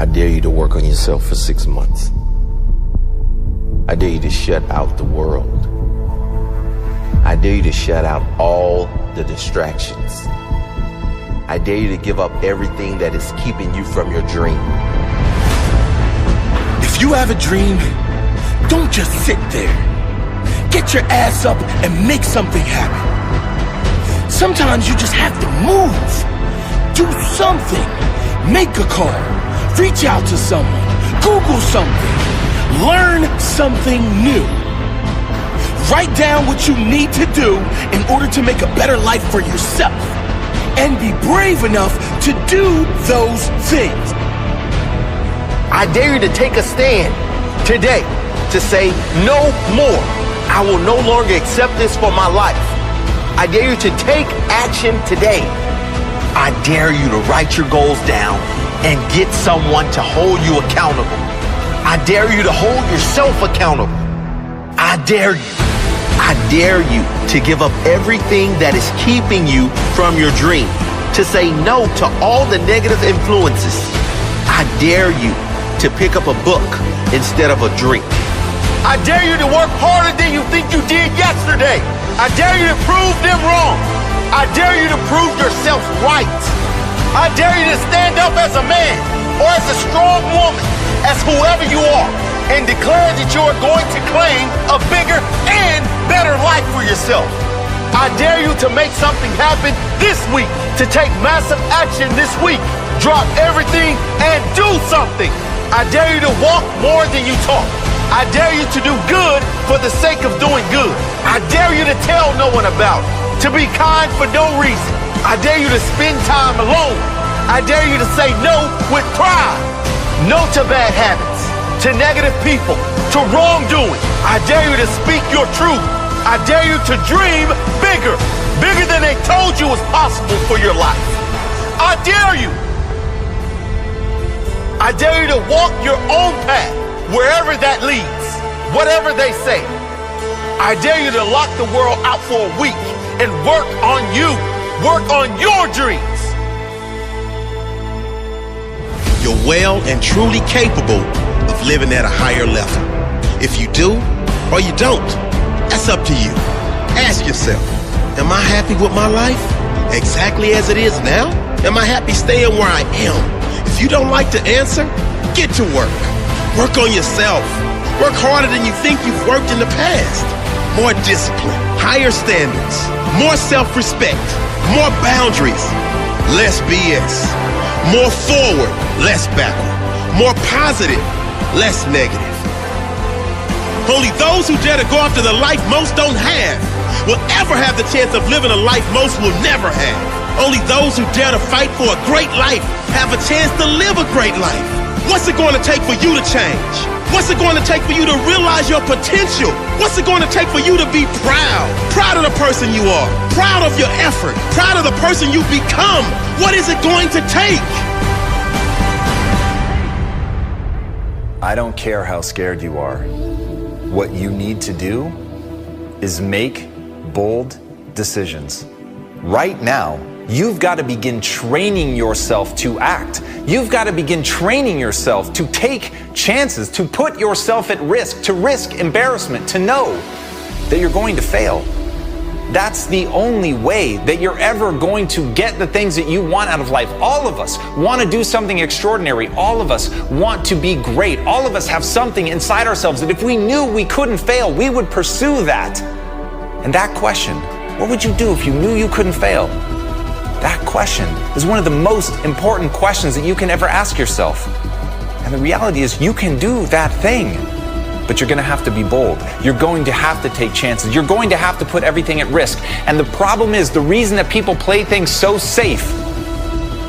I dare you to work on yourself for 6 months. I dare you to shut out the world. I dare you to shut out all the distractions. I dare you to give up everything that is keeping you from your dream. If you have a dream, don't just sit there. Get your ass up and make something happen. Sometimes you just have to move. Do something. Make a call. Reach out to someone. Google something. Learn something new. Write down what you need to do in order to make a better life for yourself. And be brave enough to do those things. I dare you to take a stand today to say no more. I will no longer accept this for my life. I dare you to take action today. I dare you to write your goals down and get someone to hold you accountable. I dare you to hold yourself accountable. I dare you to give up everything that is keeping you from your dream, to say no to all the negative influences. I dare you to pick up a book instead of a drink. I dare you to work harder than you think you did yesterday. I dare you to prove them wrong. I dare you to prove yourself right. I dare you to stand up as a man or as a strong woman, as whoever you are, and declare that you are going to claim a bigger and better life for yourself. I dare you to make something happen this week, to take massive action this week. Drop everything and do something. I dare you to walk more than you talk. I dare you to do good for the sake of doing good. I dare you to tell no one about it, to be kind for no reason. I dare you to spend time alone. I dare you to say no with pride. No to bad habits, to negative people, to wrongdoing. I dare you to speak your truth. I dare you to dream bigger, bigger than they told you was possible for your life. I dare you. I dare you to walk your own path, wherever that leads, whatever they say. I dare you to lock the world out for a week and work on you, work on your dreams. You're well and truly capable of living at a higher level. If you do or you don't, that's up to you. Ask yourself, am I happy with my life exactly as it is now? Am I happy staying where I am? If you don't like the answer, get to work. Work on yourself. Work harder than you think you've worked in the past. More discipline, higher standards, more self-respect, more boundaries, less BS. More forward, less backward. More positive, less negative. Only those who dare to go after the life most don't have will ever have the chance of living a life most will never have. Only those who dare to fight for a great life have a chance to live a great life. What's it going to take for you to change? What's it going to take for you to realize your potential? What's it going to take for you to be proud? Proud of the person you are. Proud of your effort. Proud of the person you've become. What is it going to take? I don't care how scared you are. What you need to do is make bold decisions. Right now, you've got to begin training yourself to act. You've got to begin training yourself to take chances, to put yourself at risk, to risk embarrassment, to know that you're going to fail. That's the only way that you're ever going to get the things that you want out of life. All of us want to do something extraordinary. All of us want to be great. All of us have something inside ourselves that if we knew we couldn't fail, we would pursue that. And that question, what would you do if you knew you couldn't fail? That question is one of the most important questions that you can ever ask yourself. And the reality is you can do that thing, but you're going to have to be bold. You're going to have to take chances. You're going to have to put everything at risk. And the problem is, the reason that people play things so safe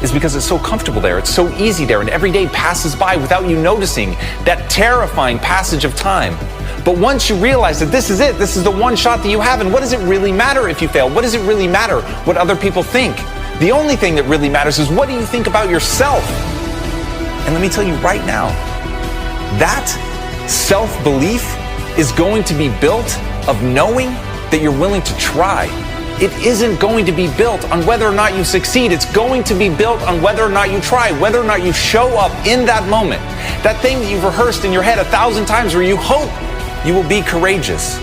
is because it's so comfortable there. It's so easy there. And every day passes by without you noticing that terrifying passage of time. But once you realize that this is it, this is the one shot that you have, and what does it really matter if you fail? What does it really matter what other people think? The only thing that really matters is, what do you think about yourself? And let me tell you right now, that self-belief is going to be built of knowing that you're willing to try. it isn't going to be built on whether or not you succeed. It's going to be built on whether or not you try, whether or not you show up in that moment. That thing that you've rehearsed in your head 1,000 times where you hope you will be courageous.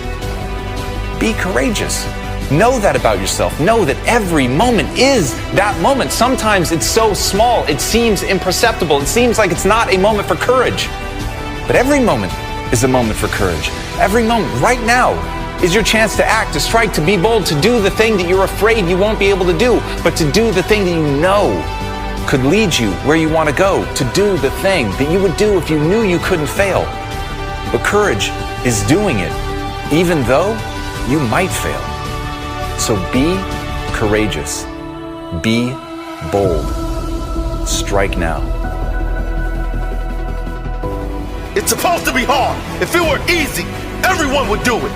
Be courageous. Know that about yourself. Know that every moment is that moment. Sometimes it's so small, it seems imperceptible. It seems like it's not a moment for courage. But every moment is a moment for courage. Every moment, right now, is your chance to act, to strike, to be bold, to do the thing that you're afraid you won't be able to do, but to do the thing that you know could lead you where you want to go, to do the thing that you would do if you knew you couldn't fail. But courage is doing it, even though you might fail. So be courageous. Be bold. Strike now. It's supposed to be hard. If it were easy, everyone would do it.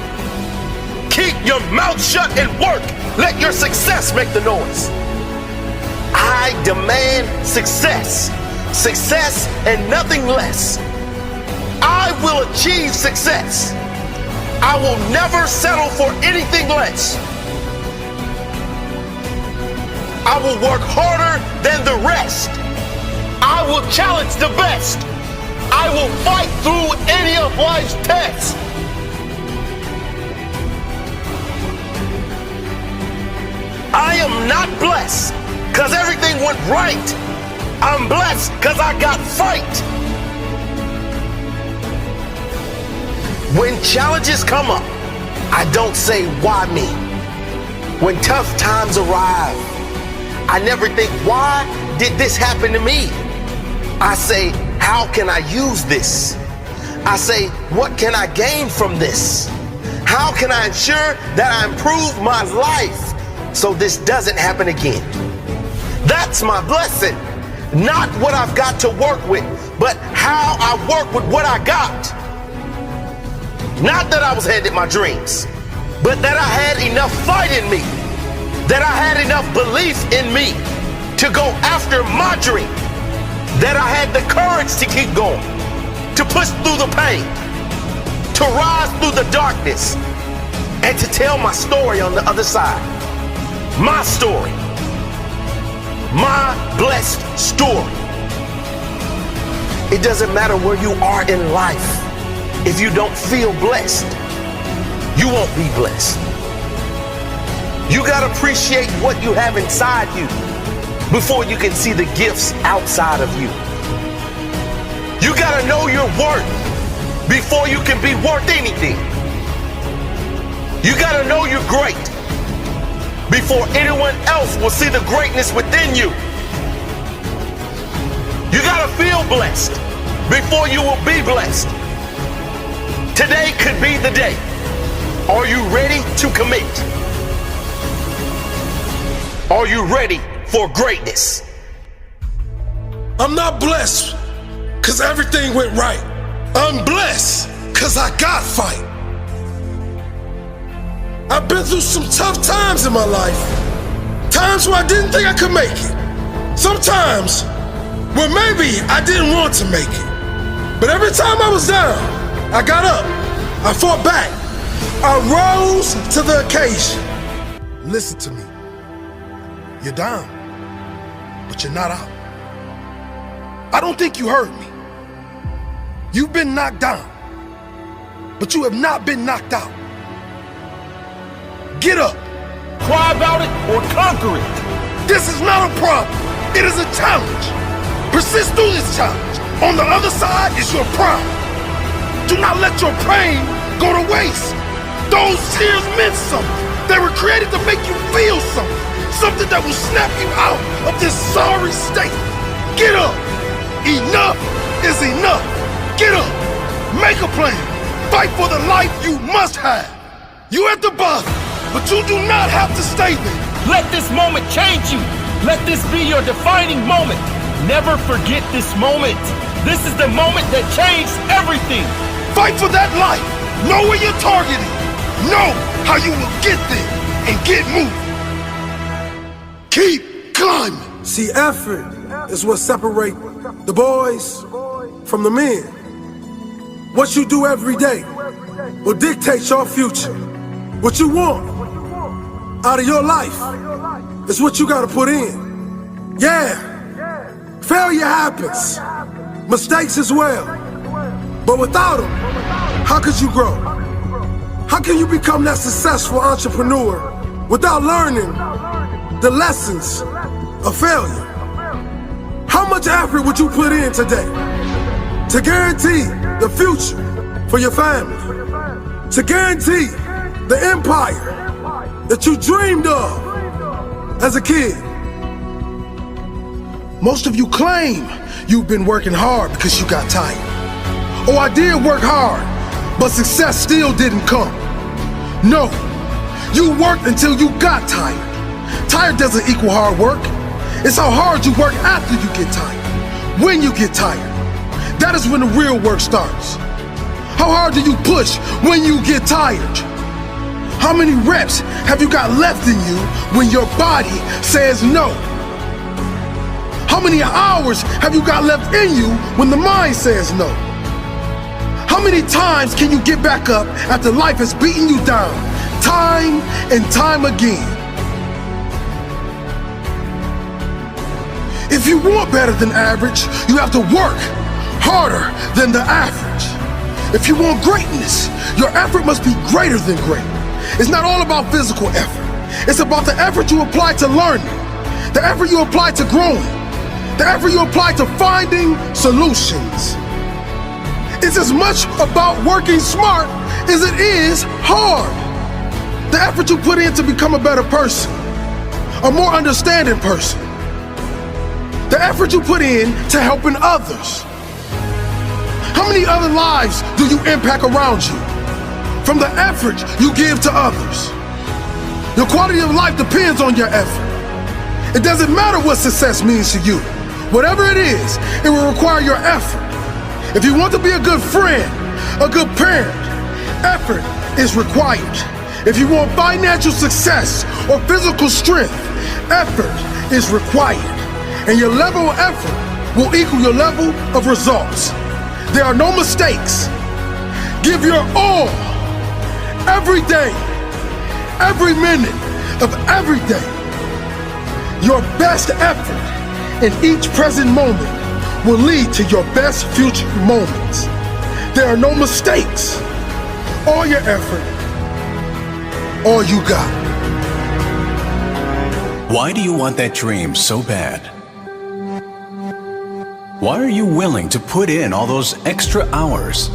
Keep your mouth shut and work. Let your success make the noise. I demand success. Success and nothing less. I will achieve success. I will never settle for anything less. I will work harder than the rest. I will challenge the best. I will fight through any of life's tests. I am not blessed because everything went right. I'm blessed because I got fight. When challenges come up, I don't say, why me? When tough times arrive, I never think, why did this happen to me? I say, how can I use this? I say, what can I gain from this? How can I ensure that I improve my life so this doesn't happen again? That's my blessing. Not what I've got to work with, but how I work with what I got. Not that I was headed my dreams, but that I had enough fight in me, that I had enough belief in me to go after my dream, that I had the courage to keep going, to push through the pain, to rise through the darkness, and to tell my story on the other side. My story. My blessed story. It doesn't matter where you are in life. If you don't feel blessed, you won't be blessed. You gotta appreciate what you have inside you before you can see the gifts outside of you. You gotta know your worth before you can be worth anything. You gotta know you're great before anyone else will see the greatness within you. You gotta feel blessed before you will be blessed. Today could be the day. Are you ready to commit? Are you ready for greatness? I'm not blessed because everything went right. I'm blessed because I got fight. I've been through some tough times in my life. Times where I didn't think I could make it. Sometimes where maybe I didn't want to make it. But every time I was down, I got up. I fought back. I rose to the occasion. Listen to me. You're down, but you're not out. I don't think you heard me. You've been knocked down, but you have not been knocked out. Get up. Cry about it or conquer it. This is not a problem. It is a challenge. Persist through this challenge. On the other side is your pride. Do not let your pain go to waste. Those tears meant something. They were created to make you feel something. Something that will snap you out of this sorry state. Get up. Enough is enough. Get up. Make a plan. Fight for the life you must have. You at the bottom, but you do not have to stay there. Let this moment change you. Let this be your defining moment. Never forget this moment. This is the moment that changed everything. Fight for that life. Know where you're targeting. Know how you will get there and get moving. Keep climbing. See, effort is what separates the boys from the men. What you do every day will dictate your future. What you want out of your life is what you gotta put in. Yeah, failure happens, mistakes as well. But without them, how could you grow? How can you become that successful entrepreneur without learning the lessons of failure? How much effort would you put in today to guarantee the future for your family? To guarantee the empire that you dreamed of as a kid? Most of you claim you've been working hard because you got tired. Oh, I did work hard, but success still didn't come. No, you worked until you got tired. Tired doesn't equal hard work. It's how hard you work after you get tired. When you get tired, that is when the real work starts. How hard do you push when you get tired? How many reps have you got left in you when your body says no? How many hours have you got left in you when the mind says no? How many times can you get back up after life has beaten you down, time and time again? If you want better than average, you have to work harder than the average. If you want greatness, your effort must be greater than great. It's not all about physical effort. It's about the effort you apply to learning, the effort you apply to growing, the effort you apply to finding solutions. It's as much about working smart as it is hard. The effort you put in to become a better person, a more understanding person. The effort you put in to helping others. How many other lives do you impact around you from the effort you give to others? Your quality of life depends on your effort. It doesn't matter what success means to you. Whatever it is, it will require your effort. If you want to be a good friend, a good parent, effort is required. If you want financial success or physical strength, effort is required. And your level of effort will equal your level of results. There are no mistakes. Give your all, every day, every minute of every day. Your best effort in each present moment will lead to your best future moments. There are no mistakes. All your effort, all you got. Why do you want that dream so bad? Why are you willing to put in all those extra hours?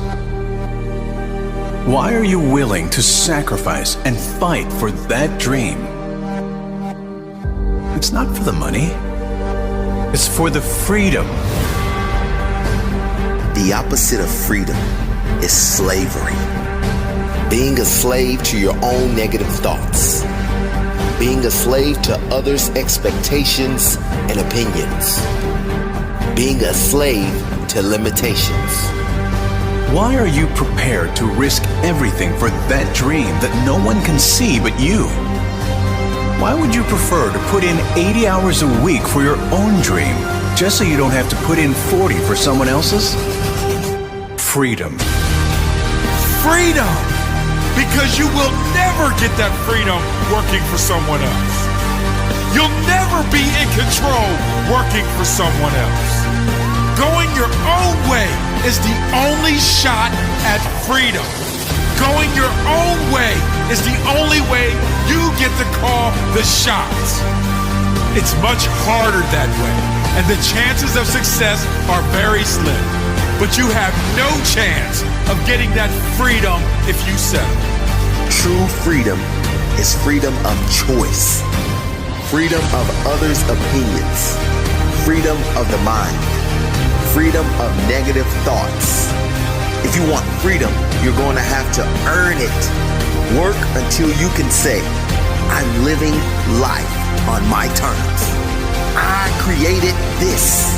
Why are you willing to sacrifice and fight for that dream? It's not for the money. It's for the freedom. The opposite of freedom is slavery. Being a slave to your own negative thoughts. Being a slave to others' expectations and opinions. Being a slave to limitations. Why are you prepared to risk everything for that dream that no one can see but you? Why would you prefer to put in 80 hours a week for your own dream just so you don't have to put in 40 for someone else's? Freedom. Freedom! Because you will never get that freedom working for someone else. You'll never be in control working for someone else. Going your own way is the only shot at freedom. Going your own way is the only way you get to call the shots. It's much harder that way, and the chances of success are very slim. But you have no chance of getting that freedom if you settle. True freedom is freedom of choice. Freedom of others' opinions. Freedom of the mind. Freedom of negative thoughts. If you want freedom, you're going to have to earn it. Work until you can say, I'm living life on my terms. I created this.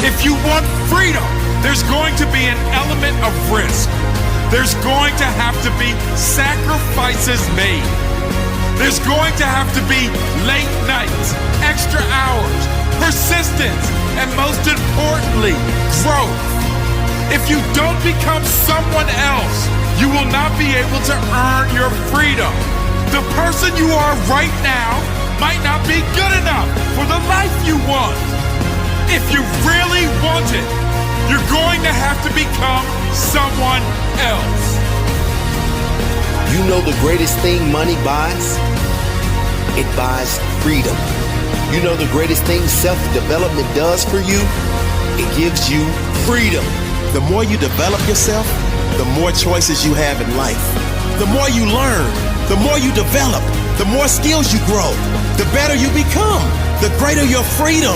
If you want freedom, there's going to be an element of risk. There's going to have to be sacrifices made. There's going to have to be late nights, extra hours, persistence, and most importantly, growth. If you don't become someone else, you will not be able to earn your freedom. The person you are right now might not be good enough for the life you want. If you really want it, you're going to have to become someone else. You know the greatest thing money buys? It buys freedom. You know the greatest thing self-development does for you? It gives you freedom. The more you develop yourself, the more choices you have in life. The more you learn, the more you develop, the more skills you grow, the better you become, the greater your freedom.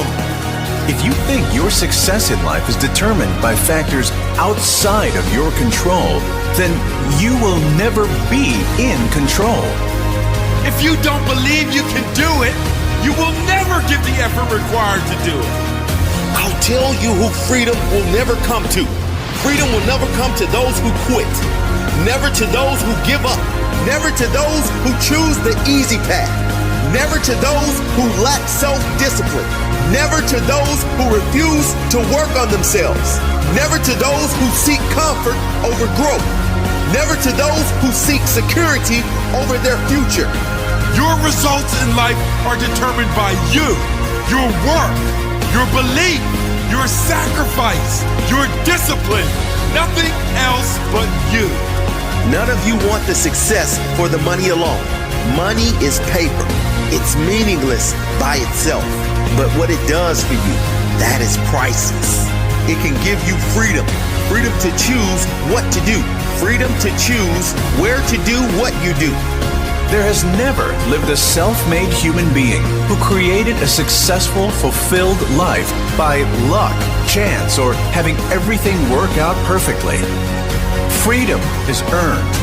If you think your success in life is determined by factors outside of your control, then you will never be in control. If you don't believe you can do it, you will never give the effort required to do it. I'll tell you who freedom will never come to. Freedom will never come to those who quit. Never to those who give up. Never to those who choose the easy path. Never to those who lack self-discipline. Never to those who refuse to work on themselves. Never to those who seek comfort over growth. Never to those who seek security over their future. Your results in life are determined by you, your work, your belief, your sacrifice, your discipline, nothing else but you. None of you want the success for the money alone. Money is paper. It's meaningless by itself. But what it does for you, that is priceless. It can give you freedom. Freedom to choose what to do. Freedom to choose where to do what you do. There has never lived a self-made human being who created a successful, fulfilled life by luck, chance, or having everything work out perfectly. Freedom is earned.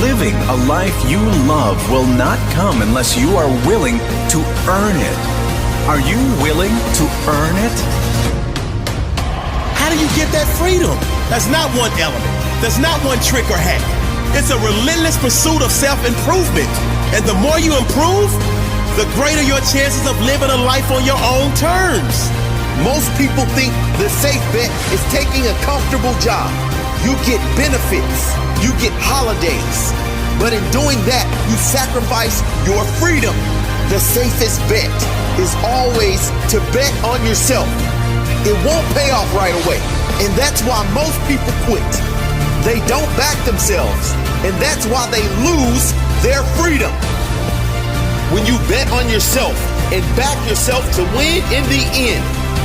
Living a life you love will not come unless you are willing to earn it. Are you willing to earn it? How do you get that freedom? That's not one element. That's not one trick or hack. It's a relentless pursuit of self-improvement. And the more you improve, the greater your chances of living a life on your own terms. Most people think the safe bet is taking a comfortable job. You get benefits. You get holidays. But in doing that, you sacrifice your freedom. The safest bet is always to bet on yourself. It won't pay off right away. And that's why most people quit. They don't back themselves. And that's why they lose their freedom. When you bet on yourself and back yourself to win in the end,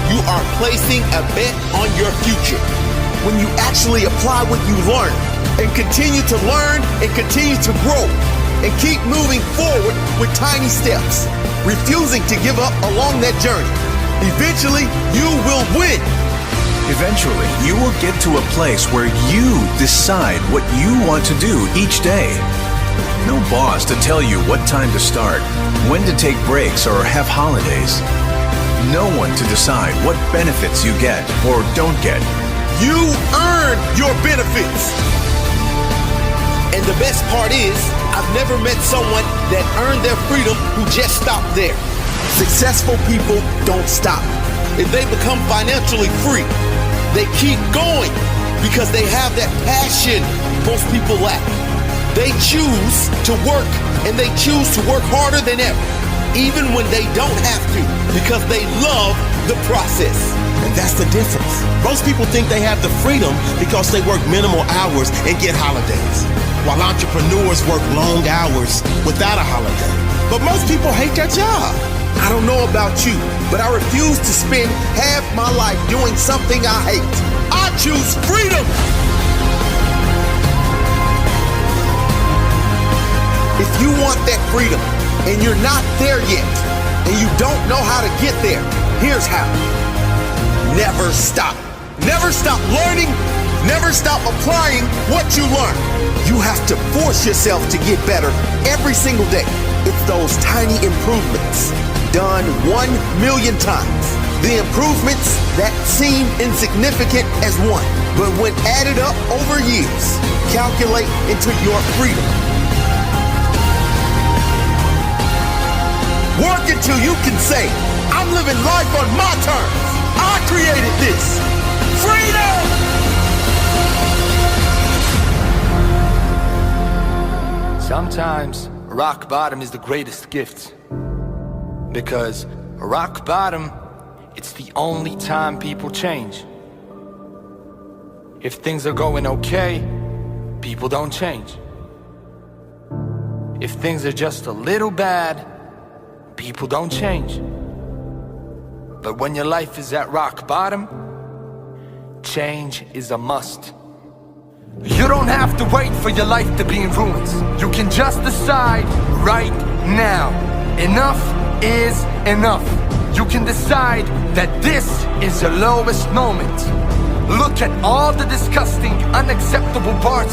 you are placing a bet on your future. When you actually apply what you learn and continue to learn and continue to grow and keep moving forward with tiny steps, refusing to give up along that journey, eventually you will win. Eventually, you will get to a place where you decide what you want to do each day. No boss to tell you what time to start, when to take breaks or have holidays. No one to decide what benefits you get or don't get. You earn your benefits. And the best part is, I've never met someone that earned their freedom who just stopped there. Successful people don't stop. If they become financially free, they keep going because they have that passion most people lack. They choose to work, and they choose to work harder than ever, even when they don't have to, because they love the process. And that's the difference. Most people think they have the freedom because they work minimal hours and get holidays, while entrepreneurs work long hours without a holiday. But most people hate their job. I don't know about you, but I refuse to spend half my life doing something I hate. I choose freedom. If you want that freedom and you're not there yet and you don't know how to get there, here's how. Never stop. Never stop learning. Never stop applying what you learn. You have to force yourself to get better every single day. It's those tiny improvements done 1,000,000 times. The improvements that seem insignificant as one, but when added up over years, calculate into your freedom. Work until you can say, I'm living life on my terms. I created this. Freedom! sometimes rock bottom is the greatest gift. Because rock bottom, it's the only time people change. If things are going okay, people don't change. If things are just a little bad, people don't change. But when your life is at rock bottom, change is a must. You don't have to wait for your life to be in ruins. You can just decide right now. Enough is enough. You can decide that this is your lowest moment. Look at all the disgusting, unacceptable parts